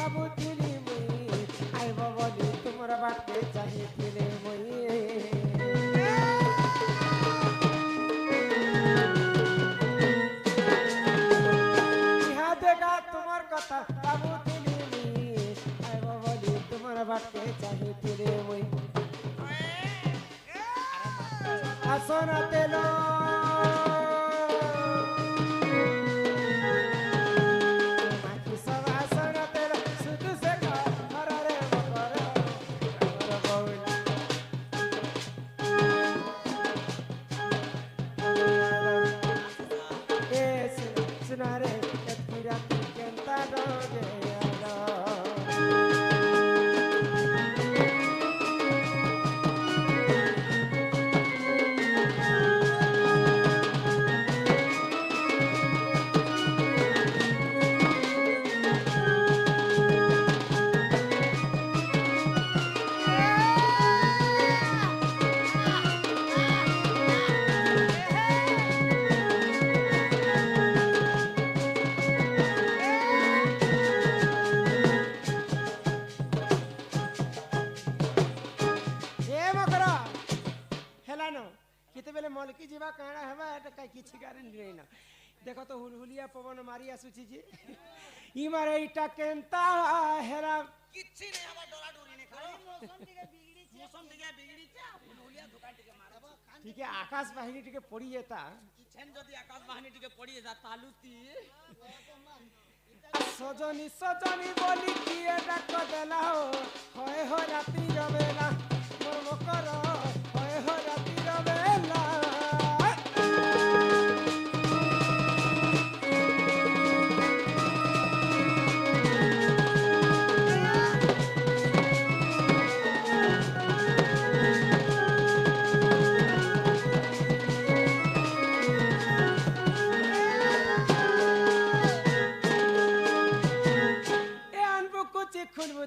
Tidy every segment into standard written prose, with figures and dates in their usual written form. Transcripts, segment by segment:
ভাবুଥିଲି মুই আইব বলি তোমার বাটকে চাহিছিলে মুই ইহা দেখা তোমার কথা ভাবুଥିଲି মুই আইব বলি তোমার বাটকে চাহিছিলে মুই আসনা তেলো मलकी जीवा कहना हवा एटा काई किछि गारंटी नहीं ना देखो तो हुलहुलिया पवन मारी आसुची जी ई मारे इटा केनता हेरा किछि नहीं हवा डोरा डोरी ने करो मौसम दिगे बिगड़ी छे हुलहुलिया दुकान टिके मारबो ठीक है आकाश वाहिनी टिके पड़ी जेता इछन जदी आकाश वाहिनी टिके पड़ी जा तालुती सजनी सजनी बोली किए डाक देला होय हो राती रवेला मोर मकर होय हो राती रवेला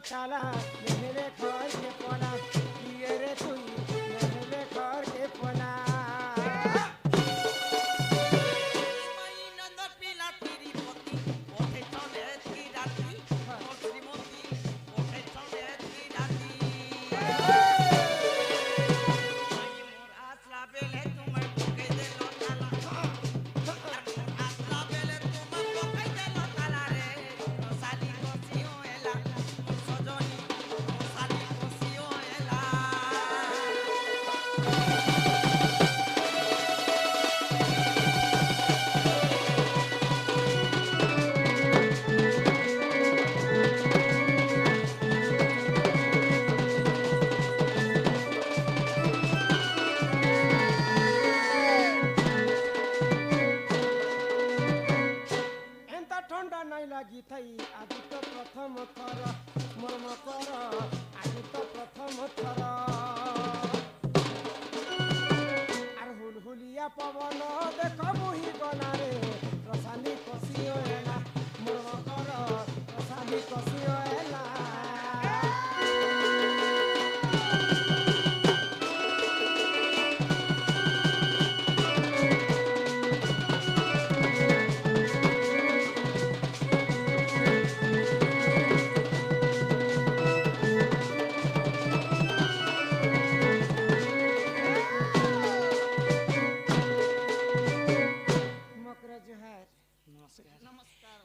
चाला मेरे घर के पोला ये रे तू मेरे घर के पोला मई नंद पीला तेरी पति ओठे चले की राती मोर श्रीमती ओठे चले की राती मई मोर आसला बेले तुम पके देलो ताला मोर आसला बेले तुम पके देलो ताला रे साली कोसियो एला लगी थई आज तो प्रथम थर मोर मकर आज तो प्रथम थर आर हुलहुलिया पवन देख मुही गला रे रसानी कसियो एला मोर मकर रसानी कसियो एला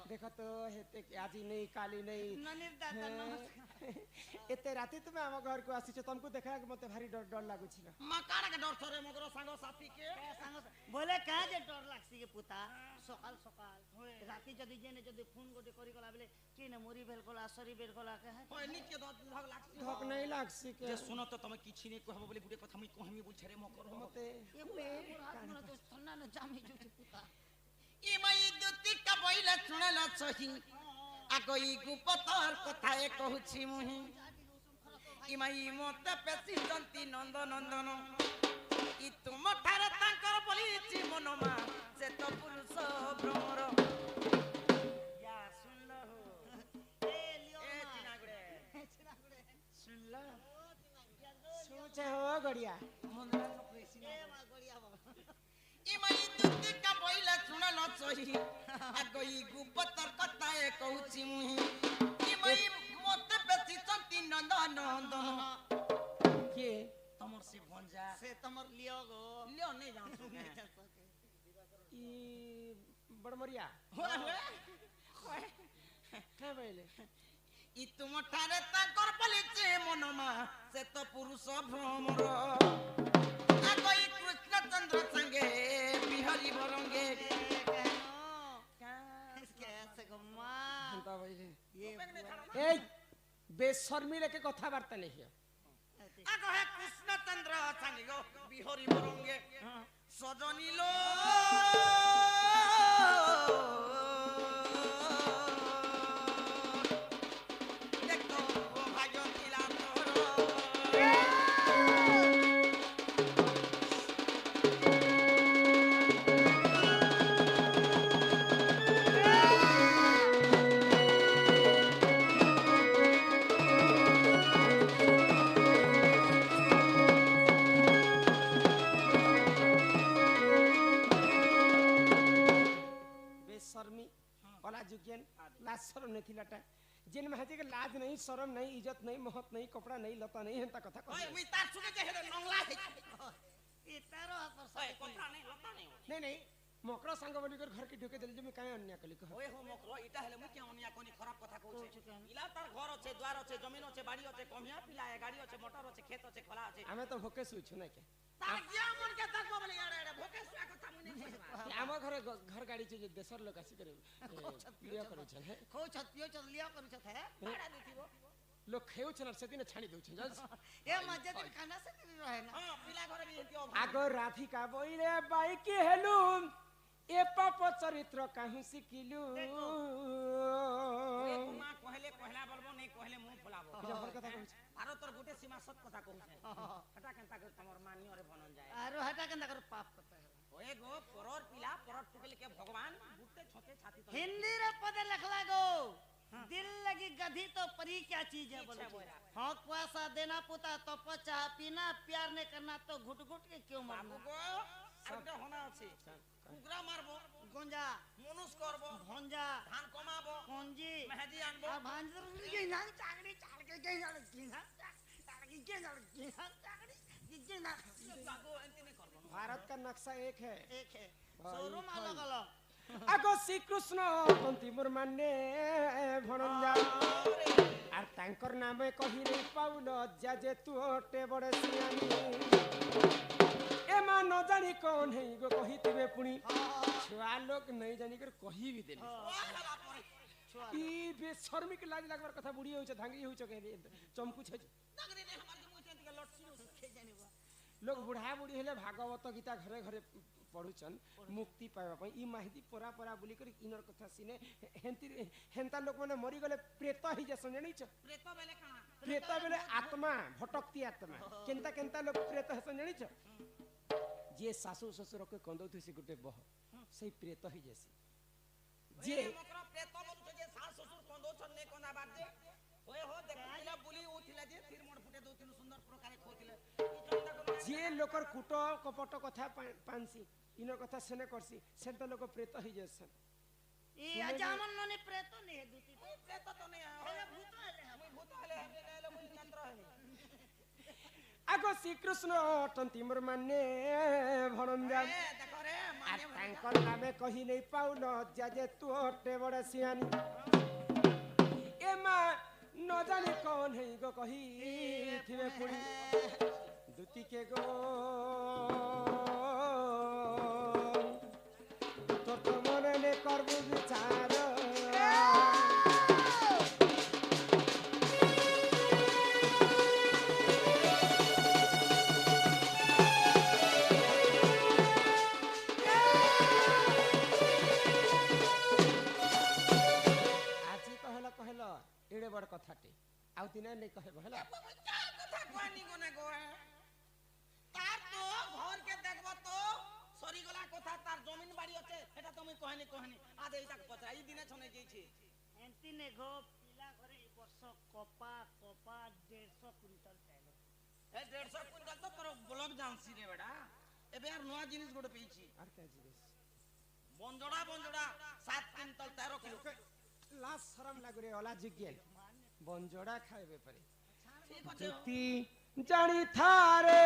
देखो तो हेते आज नहीं काली नहीं ननिर दादा नमस्कार एते राती तुम हम घर को आसी छ तुमको देखा के मते भारी डर डर लागु छिना मकान के डर थरे मगरो संग साथी के संग बोले का जे डर लागसी के पुता सकाल सकाल राती जदी जेने जदी फोन गोटे करी गला बेले के न मोरी बेल गला सरी बेल गला के है ओए नीचे धक लागसी धक नहीं लागसी के जे सुनो तो तमे किछि नै कहबो बोले गुटे कथा मई कहमी बुझे रे मकर मते ए रात मन तो ठंडा न जामी जुटी पुता ई मई दुती का बोइले सुनल सही आगई गुपतर कथाए कहूछि मुही ई मई मते पेसी जंती नंद नंदन ई तुम ठारे तांकर बोलीछि मनमा से तो पुरुष भ्रमर या सुन हो ए लियो ए चिनागुडे सुन ल सोचे हो गड़िया मंदरा को पेसी ए मा गड़िया ई मई दुती का बोइले सुनल सही आगई गुपतर कथाए कहूछि मुही ई मई নন্দন କିଏ তমর সে ভঞ্জা से तमर लियो गो লিও নেই জানছো ଇ ବଡ଼ମରିଆ କାଁ ପାଇଲେ ই তুমঠারে তাঙ্কর বলিছে মনমা সে তো পুরুষ ভ্রমর আগই কৃষ্ণচন্দ্র সঙ্গে বিহরি বরঙ্গে कैसे गो मां ହେନ୍ତା ପାଇଲେ ये এই বেশর্মী লেখে কথাবার্তা নেই আগ হে কৃষ্ণচন্দ্র সঙ্গে গো বিহরি বরঙ্গে সজনিল দেখতো ভাগ্য ছিলা তোর बेशर्मी अलाजुगियन लाज शरम नहीं थिलाटा जेन महते के लाज नहीं शरम नहीं इज्जत नहीं महत नहीं कपड़ा नहीं लता नहीं हेंता कथा ওই कह মুই তার শুনে যে হেরে নংলা হই ये तारो पर ওই কথা নাই লতা নাই नहीं नहीं मकड़ा सांग बोली कर घर के ढुके दिल जे मैं काहे अन्याय कली कह ওই হো মকর এটা হেলে মুই কেন নিয়া কোনি খারাপ কথা কইছে কইছে কেন? ইলা তার ঘর আছে দ্বার আছে জমিন আছে বাড়ি আছে কমিয়া পিলা আছে গাড়ি আছে মোটর আছে ক্ষেত আছে খোলা আছে हमें तो भोके सुछु नहीं के তার গিয়া মন কে তাক বলে এড়ে এড়ে ভোকে সুয়া কথা মুই নাই কইবা आम घर गाड़ी जे देशर लोग आसी करे प्रिय करे छन है खो छत पियो छत लियो करू छत है ভাড়া দিथिबो लोग खेउ छन से दिन छानी दउ छन जज ये मजे दिन खाना से दिन रहे ना हां पिला घरे भी हेतियो आगो राधिका बोइले बाइक हेलु ए पाप चरित्र काहू सिकिलु ওই মা কহলে কহলা বলবো নাই কহলে মুখ ফলাবো जबर कथा कहू ভারতর গোটে সীমা সত কথা কହୁছে এটা কেনতা করে তোমার মানি ওরে বনন যায় आरो हटा के कर पाप करता है ওই গো পরর পিলা পরর টুকলে কে ভগবান বুতে ছতে ছাতি তো हिंदी रे पद लिखला गो दिल लगी गधी तो परी क्या चीज है बोले बोला। हाँ क्वासा देना पुता तो चाह पीना प्यार नहीं करना तो घुट घुट के क्यों বাবু मारना গো আরেকটা হোনা আছে কুগরা মারবো गुंजा মনুষ করবো भंजा ধান কমাবো कौंजी মেহেদি আনবো और भांजर के ना चाकड़ी चाड़ के ना चाकड़ी के ना चाकड़ी ना বাবু এন্তি নে করবো भारत का नक्शा एक है एक है शोरूम अलग अलग आगो श्री कृष्ण कंती मोर माने भणंजा आर तांकर नामे कहि रे पाउल जा जे तू ओटे बड़े सियानी ए मा न जानी कौन है गो कहितबे पुनी छुआ लोग नहीं जानी कर कहि भी देली ई बेशर्मी के लाज लागबार कथा बुढ़ी होछ धांगी होछ के चमकू छ नगरी ने हमार के मुते के लटसी के जाने बा लोग बुढ़ा बुढ़ी हेले भागवत गीता घरे घरे पढ़ुछन मुक्ति पाइबा पई ई माहिती परा परा बोली कर इनर कथा सिने हेंती हेंता लोग माने मरी गले प्रेत ही जे सुननी छ प्रेतो बेले काना प्रेत बेले आत्मा भटकती आत्मा केनता केनता लोग प्रेत है सुननी छ जे सासु ससुर के कंदौथि से गुटे बह सही प्रेत ही जैसी যে जे মকরা প্রেতো বলছে যে শাশ শ্বশুর কন্দো ছন্নে কোনা বাজে ওই হো দেখুলা বুলি উঠিলা যে তীর মোড় ফুটে দউতিন সুন্দর প্রকারে খোতিলে जे लोकर कुट कपट कथा पानसी इनर कथा सेने करसी सेन तो लोग प्रेत ही जैसन ये अजामन नने प्रेतो नहीं है दूती तो প্রেতো তো নেই अरे भूत है আমি ভূত হলে হেলে মুই চন্দ্র হলে आगो श्री कृष्ण टंती मोर माने भणंजा এ দেখো রে आ মানে तांकर नामे कही नहीं पाउल जा जे तू ओटे बड़े सियानी ए मा न जाने कौन है गो कही थिवे पुड़ी दुती के गो तो मन ने करबु विचार एड़े बड़ कथाटे आउ दिना नहीं कहबो हला কথা কয়নি কোনে গো তার তো ঘর কে দেখব তো সরি গলা কথা তার জমিন বাড়ি আছে এটা তুমি কহনি কহনি আজ এইটা কথা এই দিনে ছনে গেছি एंती ने गो पिला घरे एक वर्ष कपा कपा 150 क्विंटल चाइलो ए 150 কুইন্টাল তো তোর ব্লক জানছি রে বেটা এবে আর নয়া জিনিস গোটে পেয়েছি আর কে জিনিস বঞ্জড়া বঞ্জড়া 7 কুইন্টাল 13 কিলো लाज शरम लागु रे ओला जिगेल बंजोड़ा खाइबे परे ঠিক আছে ଜ୍ୟୋତି ଜାଣିଥାରେ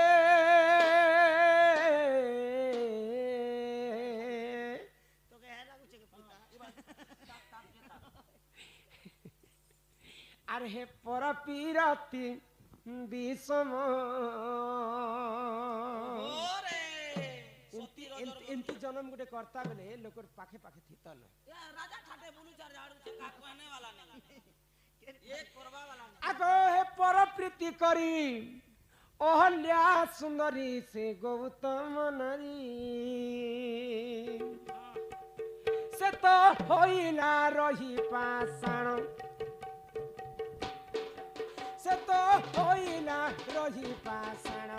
তোকে হ্যাঁ লাগুছে কি পুতা আর হে পর পিরাতি বিষম ওরে সত্যি এমতি জনম গোটে কর্তা বেলে লোকর পাখে পাখে থিতন রাজা ঠাটে বুলু চার ঝাড়ু সে কা कहने वाला नहीं एक करवा वाला नहीं আগো হে পর প্রীতি করি অহল্যা সুন্দরী সে গৌতম নারী সে তো হইলা রহি পাষাণ সে তো হইলা রহি পাষাণ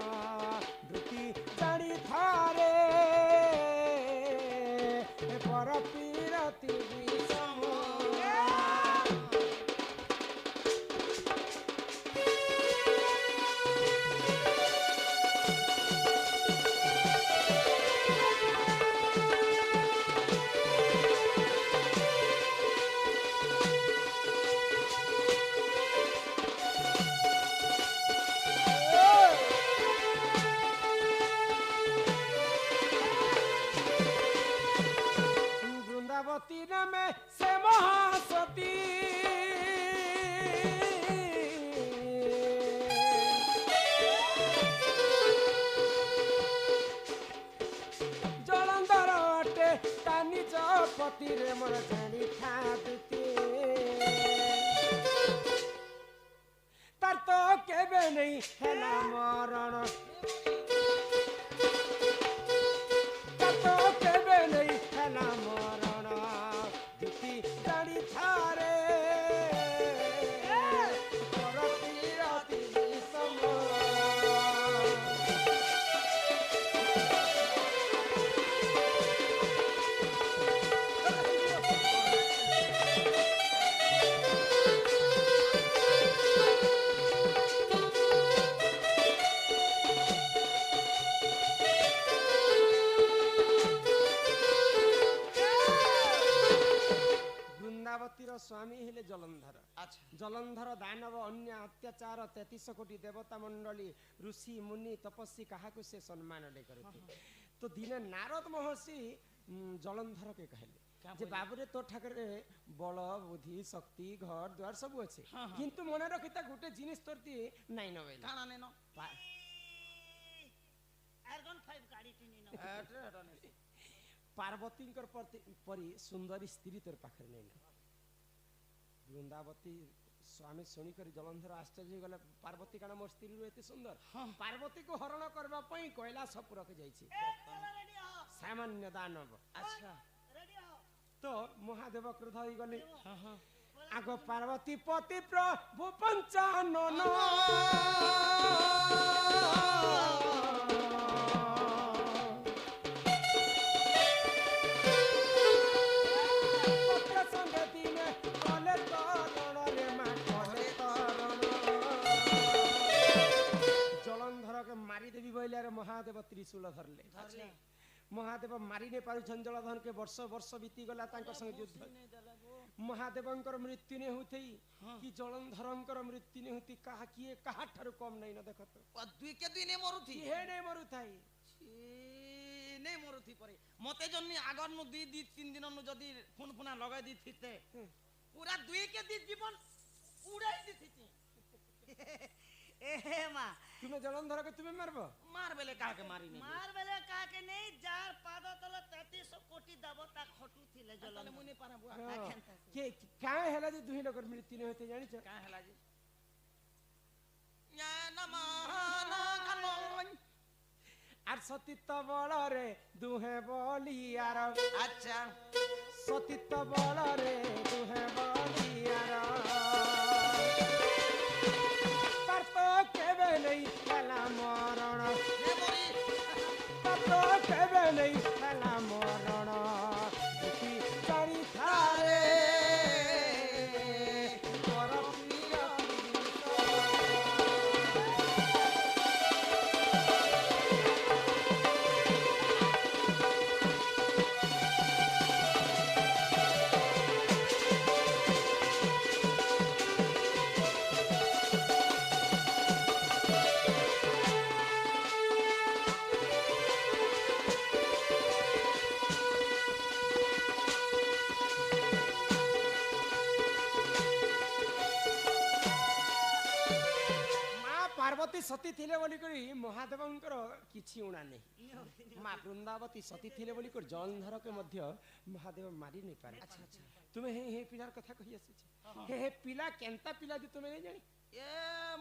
ধুতি জানি থারে পর পিরতি বিষম বৃন্দাবতী নামে সে মহাসতী জলন্ধর অটে তা নিজ পতিরে মোর জানি খাদুতি তার তো কেবে নেই হেলা মরণ তার তো কেবে নেই হেলা মরণ দুটি জানি থারে পর পিরতি বিষম ବୃନ୍ଦାବତୀର ସ୍ୱାମୀ ହେଲେ ଜଳନ୍ଧର আচ্ছা ଜଳନ୍ଧର ଦାନବ ଅନ୍ୟ ଅତ୍ୟାଚାର 33 କୋଟି ଦେବତା ମଣ୍ଡଳୀ ଋଷି ମୁନି ତପସ୍ୱୀ କାହାକୁ ସେ ସମ୍ମାନରେ କରୁଥିଲେ ତ ଦିନେ ନାରଦ ମହର୍ଷି ଜଳନ୍ଧରকে କହିଲେ যে বাবুরে তোর ঠাকুরে বল বুদ্ধি শক্তি ঘর দুয়ার সবু আছে কিন্তু মনে রখিতা গোটে জিনিস তোর দিয়ে নাই নবেলা কানা নেন আর্গন 5 গাড়ি টিনি না এটা এটা নেই পার্বতীঙ্কর পরি সুন্দরী স্ত্রী তোর পাখে নেই না বৃন্দাবতী স্বামী শুনিকরি জলন্ধর আশ্চর্য হয়ে গলে পার্বতী কারণ মোর স্ত্রী এতে সুন্দর পার্বতীকে হরণ করা কৈলাসপুরকে যাইছি রেডি হ সামান্য দানব আচ্ছা রেডি হ তো মহাদেব ক্রোধ হয়ে গলে আগ পার্বতী পতি প্রভু পঞ্চানন মারিদেবী বইলে মহাদেব ত্রিশূল ধরলে মহাদেব মারি নে পারুছন জলধরকে বর্ষ বর্ষ বিতি গলা তাঙ্কর সঙ্গে যুদ্ধ মহাদেবঙ্কর মৃত্যু নে হউথই কি জলন্ধরঙ্কর মৃত্যু নে হউতি কাহা কিয়ে কাহা ঠারু কম নাই না দেখত দুই কে দুই নে মরুথি হে নে মরুথাই নে মরুথি পরে মতে জন্নি আগর নু দুই দুই তিন দিন নু যদি ফোন ফোনা লগাই দি থিতে পুরা দুই কে দি জীবন উড়াই দি থিতি এ হে মা তুমি জলন্ধরকে তুমি মারবো মার বেলে কাকে মারি নে মার বেলে কাকে নেই যার পাদ তলে 33 কোটি দেবতা খটু থিলে তাহলে জলন মুনি পারাবো কে কায় হেলা যে দুই লোকের মৃত্যু নে হইতে জানিছ কা হেলা জি না না কানো আর সতীত্ব বলরে দুহে বলিয়ার আচ্ছা সতীত্ব বলরে দুহে বলিয়ার তার তো কেবে নেই খেলা মরণ নে মরি তার তো কেবে নেই খেলা মরণ দুটি চারি থারে পর পিরতি सती थिले बोली करी महादेवंकर किछि उणा नहीं माँ वृंदावती सती थिले बोली कर जलंधर के मध्य महादेव मारी नहीं पारे अच्छा अच्छा तुम्हें हे पिलार कथा कहि आसी हे पिला केंता पिला दि तुम्हें नहीं जानी ए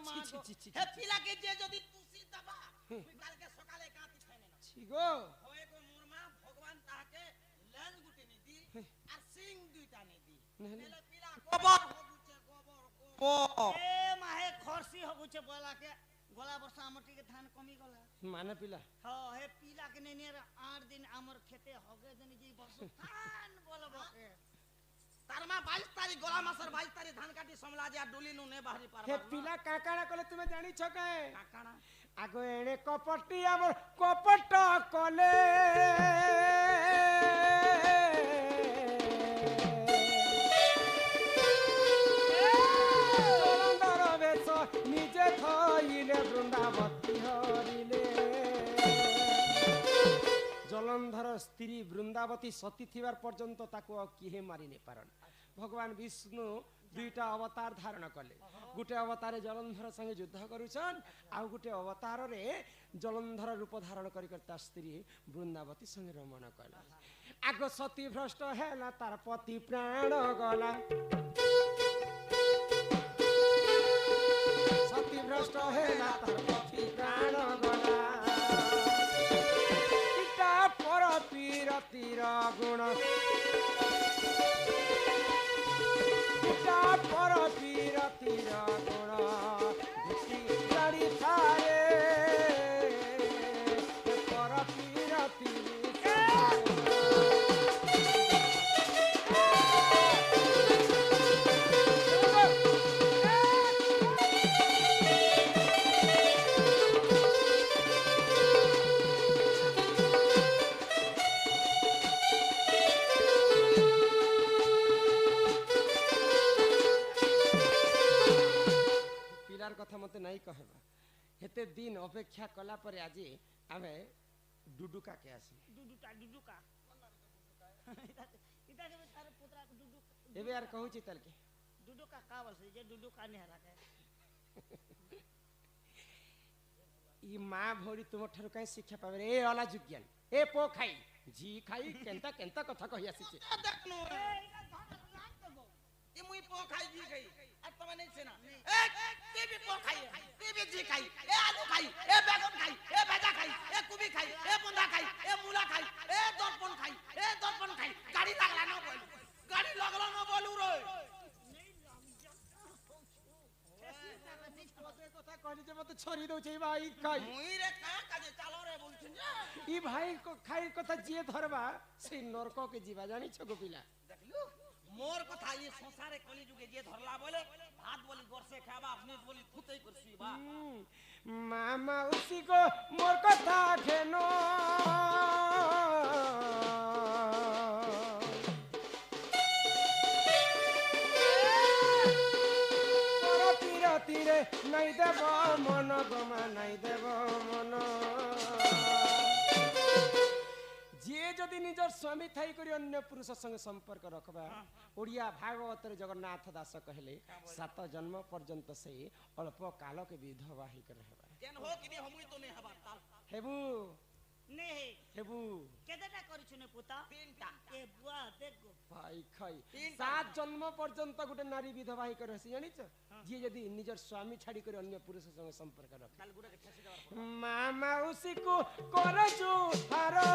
मां छी, छी, छी, हे छी। पिला के जे जदी तुसी दबा काल के सकाले काती खाने ना छिगो होए को मोरमा भगवान ताके लेन गुटे नी दी और सिंह दुइटा नी दी नहीं, नहीं। पहले पिला गोबर हो गुचे गोबर ए माहे खरसी हो गुचे बोला के गोला वर्ष हमर टिके धान कमी गला माने पिला हां हे पीला के ने 8 दिन हमर खेते होगे जनी जी वर्ष धान बोलबो के तारमा 22 तारीख गोला मासर 22 तारीख धान काटी समला जा डुली नु ने बाहरी हे पारबा पिला काकाड़ा कले तुम्हें जानी छ काए काकाना आगो एणे कपटी हमर कपट कले जलंधर बेस निजे थइले वृंदावती हरिले जलंधर स्त्री वृंदावती सती थिबार पर्यंत ताको किहे मारि नै पारन भगवान विष्णु दुईटा अवतार धारण कले गुटे अवतार जलंधर संगे युद्ध करुछन आ गुटे अवतार रे जलंधर रूप धारण करी करता स्त्री वृंदावती संगे रमण कला आगो सती भ्रष्ट हैला तार पति प्राण गला सती भ्रष्ट हैला तार पति प्राण गला इटा पर पीर तीर गुण पर पीर तीर गुण भूति जड़ी थारे पर पीर तीर कथा मत नहीं कहबा हेते दिन अपेक्षा कला पर आज आमे डुडुका के आसी डुडुका इता के तारे पुत्रा के डुडुक एबे यार कहू छी तल के डुडुका कावल से जे डुडुका ने हरा के ई मां भोरी तुम ठर कहीं शिक्षा पावे ए वाला जुज्ञान ए पो खाई जी खाई केंता केंता कथा कहि आसी छे देखनु ए इका धन लाग देबो ये मुई पो खाई जी खाई अब तमे नहीं सेना ए के भी पो खाई के भी जी खाई ए आलू खाई ए बैगन खाई ए भाजा खाई ए कुबी खाई ए बुंदा खाई ए मूला खाई ए दर्पण खाई गाड़ी लागला न बोलू गाड़ी लगला न बोलू रे नहीं लम कथा कहली जे मते छोरी दउ छै भाई खाई मुई रे का काजे चालो रे बोलछिन जे ई भाई को खाई कथा जे धरबा से नरक के जीवा जानी छ गोपिला देखलु मोर कथा ये संसारे कली जुगे जे धरला बोले भात बोली गरसे खाबा अपने बोली खुतई करसी बा मामा उसी को मोर कथा खेनो पर तीर तीरे नहीं देव मन गमा नहीं देव मन जे जदि निजर स्वामी थाई करी अन्य पुरुष संग संपर्क रखबा ओडिया भागवत रे जगन्नाथ दास कहले 7 जन्म पर्यंत से अल्प काल के विधवा ही कर रहबा जेन हो कि हमई तो नहीं हबा ताल हेबू नहीं हेबू केतेटा करिछु ने पुता तीनटा ए बुआ देखो भाई खाई 7 जन्म पर्यंत गुटे नारी विधवा ही कर हसी जानि छ जे यदि निजर स्वामी छाड़ी कर अन्य पुरुष संग संपर्क रख काल गुडा के ठेसी देवर मामा उसी को कर जो थारो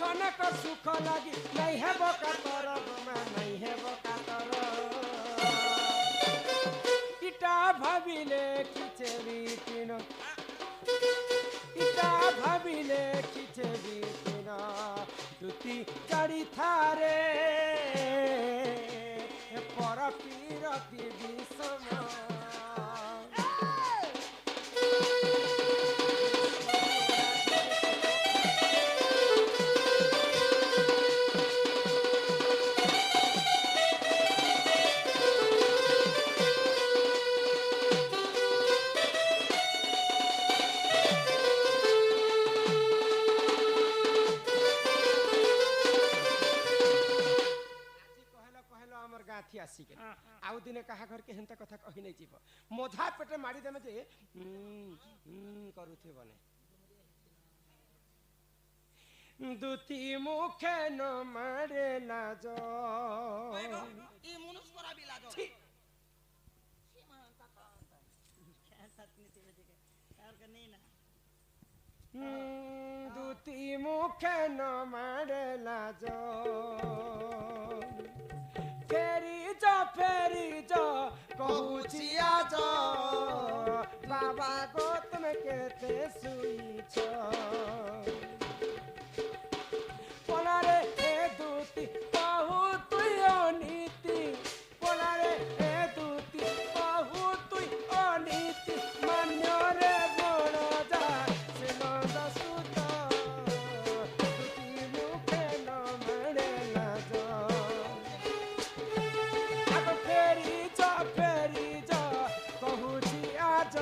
छनक सुख लागी नहीं है बका तर नहीं है बका तर इटा भाबिले किचे बीतिन इटा भाबिले किचे बीतिन दुती चढ़ी थारे पर पीरती विषम କାହା ଘରକେ ହେନ୍ତା କଥା କହି ନେଇ ଯିବ ମଧା ପେଟେ ମାଡ଼ି ଦେମେ ଯେ କରୁଥିବ ନେ ଦୁତି ମୁଖେ ନ ମାରେ ଲାଜ ଇ ମନୁଷ କରା ବି ଲାଜ छी। দুতি মুখে ন মারে লাজ ফেরি যা কহুছি আজ বাবা গো তুমি কেতে শুইছ পলারে এ দুতি বহু তুই অনীতি পলারে এ দুতি বহু তুই অনীতি মান্যরে বড় যা সে নন্দ সুত দুতি মুখে ন মারে লাজ আগ ফেরি যা কহুছি আজ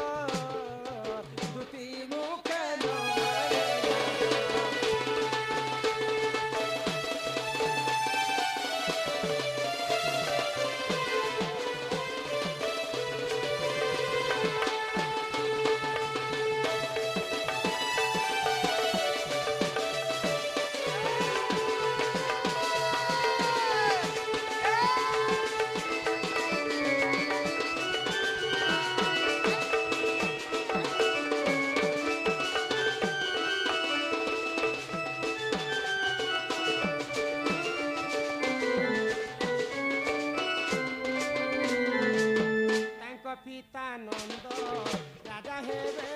দুতি মুখে ন মারে পিতা নন্দ রাজা হেবে